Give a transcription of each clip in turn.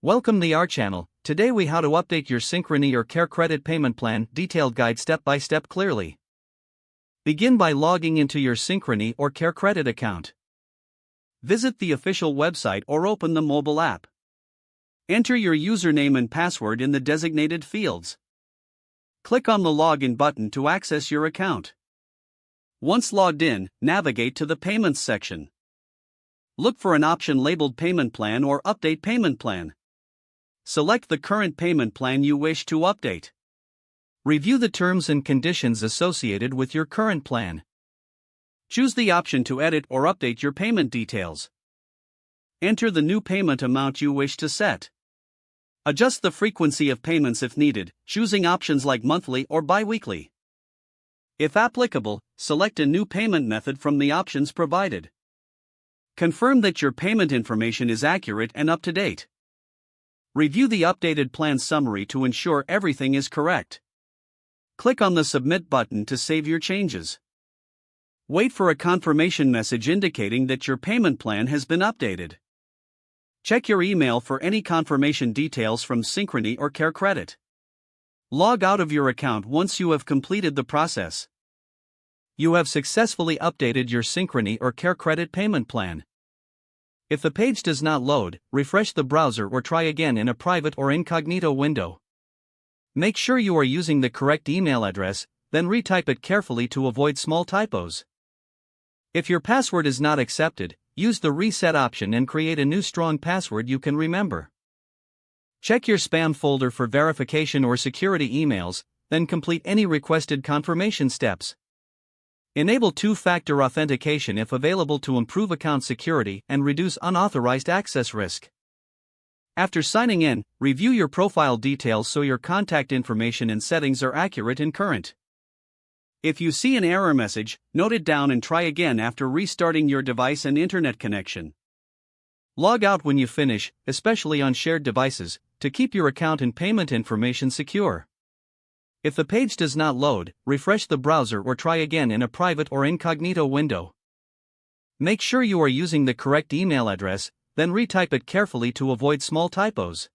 Welcome to our channel. Today we how to update your Synchrony or CareCredit payment plan, detailed guide step by step clearly. Begin by logging into your Synchrony or CareCredit account. Visit the official website or open the mobile app. Enter your username and password in the designated fields. Click on the Login button to access your account. Once logged in, navigate to the Payments section. Look for an option labeled Payment Plan or Update Payment Plan. Select the current payment plan you wish to update. Review the terms and conditions associated with your current plan. Choose the option to edit or update your payment details. Enter the new payment amount you wish to set. Adjust the frequency of payments if needed, choosing options like monthly or bi-weekly. If applicable, select a new payment method from the options provided. Confirm that your payment information is accurate and up to date. Review the updated plan summary to ensure everything is correct. Click on the Submit button to save your changes. Wait for a confirmation message indicating that your payment plan has been updated. Check your email for any confirmation details from Synchrony or CareCredit. Log out of your account once you have completed the process. You have successfully updated your Synchrony or CareCredit payment plan. If the page does not load, refresh the browser or try again in a private or incognito window. Make sure you are using the correct email address, then retype it carefully to avoid small typos. If your password is not accepted, use the reset option and create a new strong password you can remember. Check your spam folder for verification or security emails, then complete any requested confirmation steps. Enable two-factor authentication if available to improve account security and reduce unauthorized access risk. After signing in, review your profile details so your contact information and settings are accurate and current. If you see an error message, note it down and try again after restarting your device and internet connection. Log out when you finish, especially on shared devices, to keep your account and payment information secure. If the page does not load, refresh the browser or try again in a private or incognito window. Make sure you are using the correct email address, then retype it carefully to avoid small typos.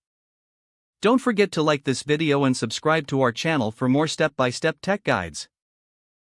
Don't forget to like this video and subscribe to our channel for more step-by-step tech guides.